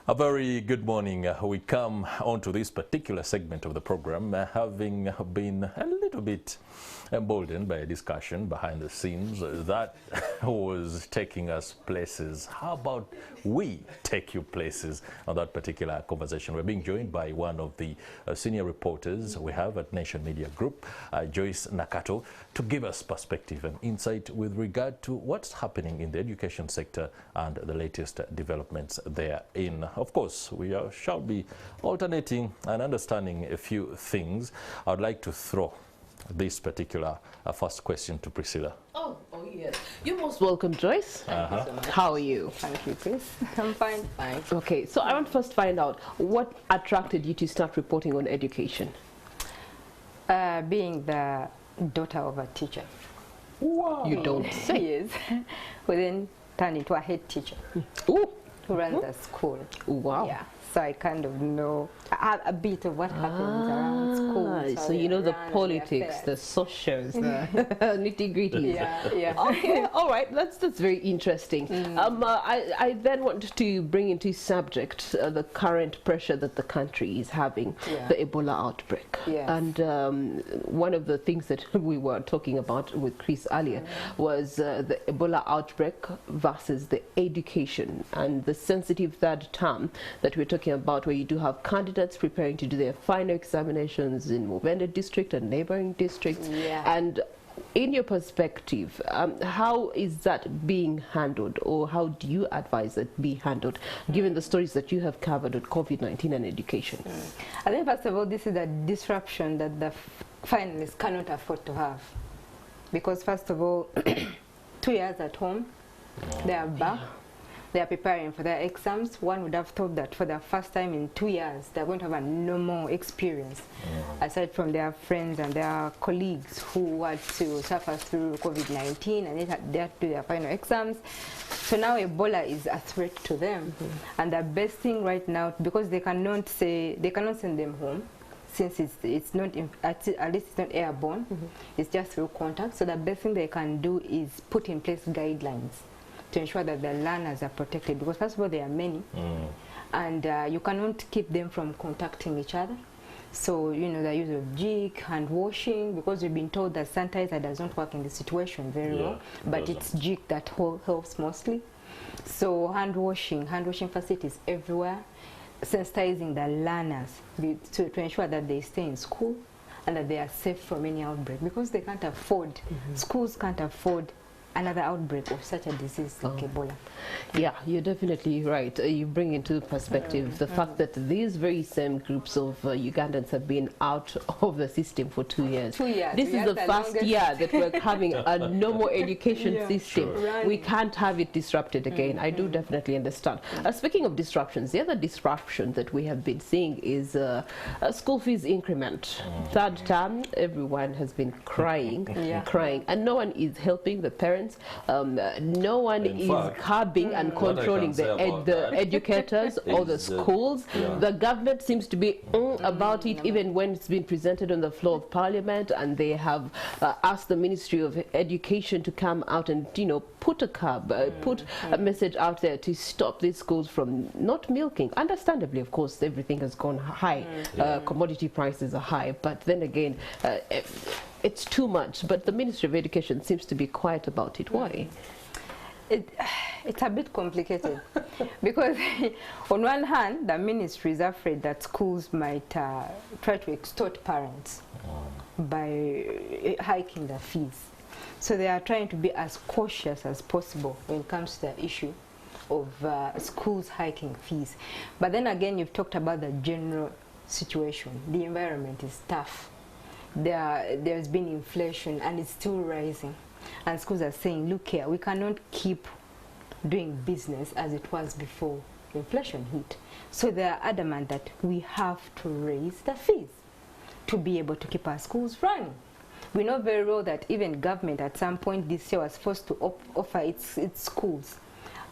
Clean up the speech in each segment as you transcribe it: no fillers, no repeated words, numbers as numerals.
A very good morning. We come onto this particular segment of the program having been a little bit emboldened by a discussion behind the scenes that was taking us places. How about we take you places on that particular conversation? We're being joined by one of the senior reporters we have at Nation Media Group, Joyce Nakato, to give us perspective and insight with regard to what's happening in the education sector and the latest developments therein. Of course, we shall be alternating and understanding a few things. I'd like to throw this particular first question to Priscilla. Oh yes. You're most welcome, Joyce. Thank you so much. How are you? Thank you, Chris. I'm fine. Okay, so I want to first find out what attracted you to start reporting on education. Being the daughter of a teacher. Wow. You don't say. Yes. Who then turned into a head teacher. Ooh. Who runs the school. Wow. Yeah. So I kind of know a bit of what happens around school. So you know the politics, the socials, the nitty-gritties. Yeah. Okay, all right, that's very interesting. I then want to bring into subject the current pressure that the country is having, the Ebola outbreak. Yes. And one of the things that we were talking about with Chris earlier was the Ebola outbreak versus the education and the sensitive third term that we're talking about, where you do have candidates preparing to do their final examinations in Mubende district and neighboring districts. And in your perspective, how is that being handled, or how do you advise it be handled, given the stories that you have covered with COVID-19 and education? I think first of all, this is a disruption that the finalists cannot afford to have, because first of all, 2 years at home, they are back. They are preparing for their exams. One would have thought that for the first time in 2 years, they're going to have a normal experience, aside from their friends and their colleagues who had to suffer through COVID-19 and they had to do their final exams. So now Ebola is a threat to them. And the best thing right now, because they cannot send them home, since it's not, at least it's not airborne, it's just through contact. So the best thing they can do is put in place guidelines to ensure that the learners are protected, because first of all, there are many, and you cannot keep them from contacting each other. So, you know, the use of jig, hand washing, because we've been told that sanitizer does not work in this situation very well, but it's jig that helps mostly. So hand washing facilities everywhere, sensitizing the learners to ensure that they stay in school and that they are safe from any outbreak, because they can't afford, schools can't afford another outbreak of such a disease like Ebola. Yeah, you're definitely right. You bring into perspective the fact that these very same groups of Ugandans have been out of the system for 2 years. 2 years. This is the first year that we're having a normal education system. We can't have it disrupted again. I do definitely understand. Speaking of disruptions, the other disruption that we have been seeing is school fees increment. Third term, everyone has been crying, and no one is helping the parents. No one is curbing and controlling the educators or the schools. The government seems to be about it, even when it's been presented on the floor of Parliament, and they have asked the Ministry of Education to come out and, you know, put a curb, put a message out there to stop these schools from not milking. Understandably, of course, everything has gone high. Commodity prices are high, but then again, it's too much. But the Ministry of Education seems to be quiet about it. Why? It's a bit complicated because on one hand, the ministry is afraid that schools might try to extort parents by hiking the fees. So they are trying to be as cautious as possible when it comes to the issue of schools hiking fees. But then again, you've talked about the general situation. The environment is tough. There's been inflation and it's still rising. And schools are saying, look here, we cannot keep doing business as it was before inflation hit. So they are adamant that we have to raise the fees to be able to keep our schools running. We know very well that even government at some point this year was forced to offer its schools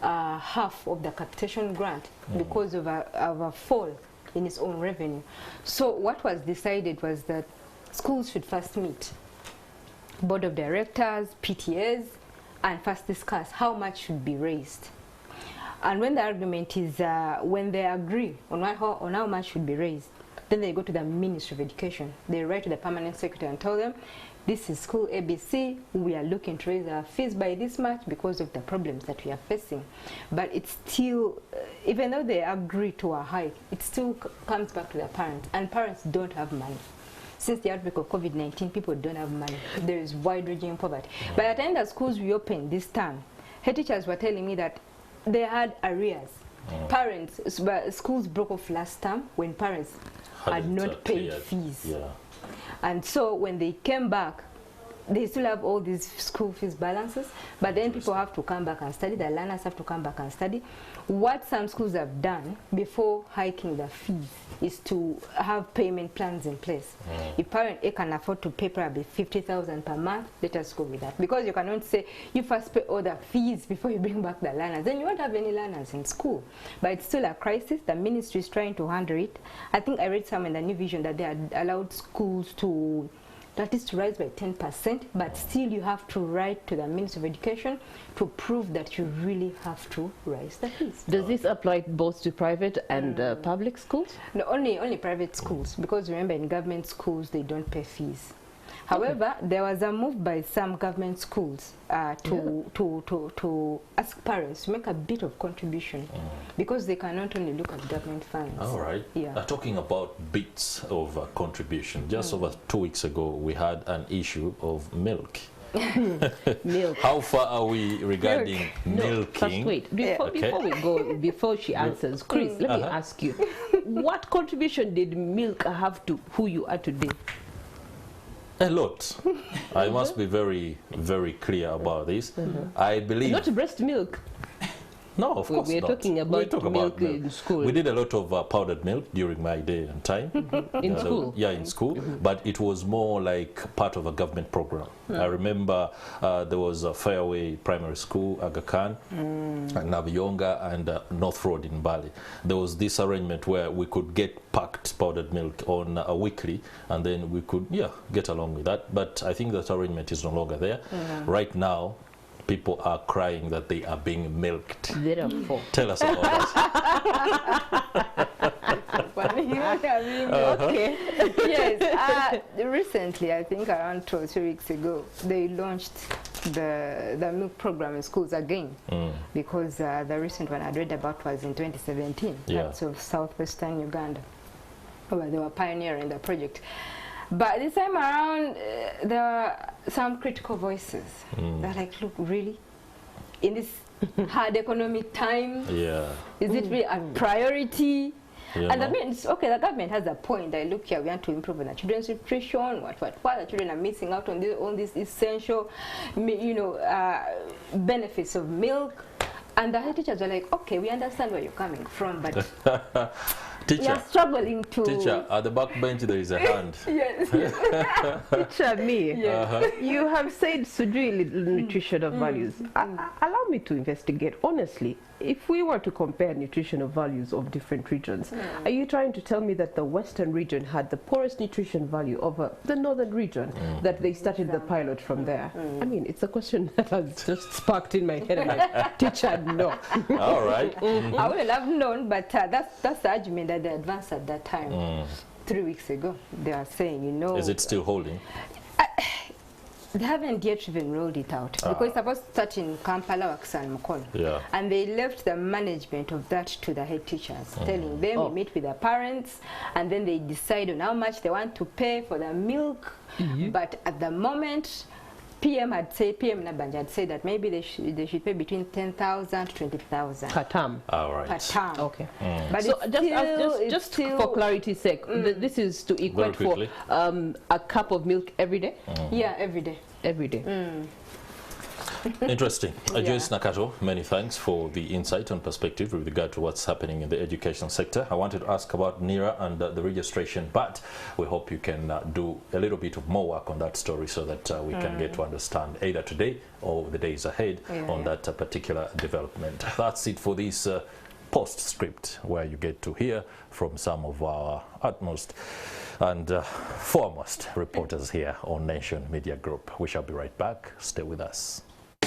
half of the capitation grant because of a fall in its own revenue. So what was decided was that schools should first meet, board of directors, PTAs, and first discuss how much should be raised. And when the argument is, when they agree on how much should be raised, then they go to the Ministry of Education. They write to the permanent secretary and tell them, this is school ABC, we are looking to raise our fees by this much because of the problems that we are facing. But it's still, even though they agree to a hike, it still comes back to the parents, and parents don't have money. Since the outbreak of COVID-19, people don't have money. There is wide-ranging poverty. By the time the schools reopened this term, head teachers were telling me that they had arrears. Parents, schools broke off last term when parents had not paid fees. Yeah. And so when they came back, they still have all these school fees balances, but then people have to come back and study, the learners have to come back and study. What some schools have done before hiking the fees is to have payment plans in place. If parent A can afford to pay probably 50,000 per month, let us go with that. Because you cannot say, you first pay all the fees before you bring back the learners. Then you won't have any learners in school. But it's still a crisis. The ministry is trying to handle it. I think I read some in the New Vision that they had allowed schools to at least rise by 10%, but still you have to write to the Ministry of Education to prove that you really have to raise the fees. Does this apply both to private and public schools? No, only private schools, because remember in government schools they don't pay fees. However, there was a move by some government schools to ask parents to make a bit of contribution because they cannot only look at government funds. All right. Yeah. Talking about bits of contribution, just over 2 weeks ago we had an issue of milk. Milk. How far are we regarding milking? First, wait. Before we go, before she answers, Chris, let me ask you, what contribution did milk have to who you are today? A lot. I must be very, very clear about this. I believe... Not breast milk. No, of course we're not. talking about milk in school. We did a lot of powdered milk during my day and time. In school? Yeah, in school. But it was more like part of a government program. I remember there was a Fairway Primary School, Aga Khan, Naviyonga, and North Road in Bali. There was this arrangement where we could get packed powdered milk on a weekly, and then we could, get along with that. But I think that arrangement is no longer there. Right now, people are crying that they are being milked. Tell us about that. Okay. Yes. Recently, I think around 2 or 3 weeks ago, they launched the milk program in schools again, because the recent one I read about was in 2017. That's of southwestern Uganda, where they were pioneering the project. But this time around, there are some critical voices. They're like, look, really? In this hard economic time? Is it really a priority? And that means, okay, the government has a point. That look here, we want to improve the children's nutrition. What the children are missing out on these essential, benefits of milk. And the head teachers are like, okay, we understand where you're coming from, but Teacher, struggling to... Teacher, at the back bench there is a hand. Teacher, me. You have said sujui nutritional values. Allow me to investigate. Honestly, if we were to compare nutritional values of different regions, are you trying to tell me that the Western region had the poorest nutrition value over the Northern region, that they started the pilot from there? I mean, it's a question that has just sparked in my head. And like, teacher, no. All right. I would have known, but that's the argument that they advanced at that time. 3 weeks ago, they are saying, Is it still holding? They haven't yet even rolled it out, because it's supposed to start in Kampala, Wakisa, and Mukono. And they left the management of that to the head teachers, telling them, we meet with the parents, and then they decide on how much they want to pay for the milk. But at the moment, PM Nabanja had said that maybe they should pay between 10,000 to 20,000 per term. All right. Per term. Okay. But so just for clarity's sake, this is to equate for a cup of milk every day? Yeah, every day. Every day. Interesting. Joyce Nakato, many thanks for the insight and perspective with regard to what's happening in the education sector. I wanted to ask about NERA and the registration, but we hope you can do a little bit of more work on that story so that we can get to understand either today or the days ahead on that particular development. That's it for this postscript, where you get to hear from some of our utmost and foremost reporters here on Nation Media Group. We shall be right back. Stay with us.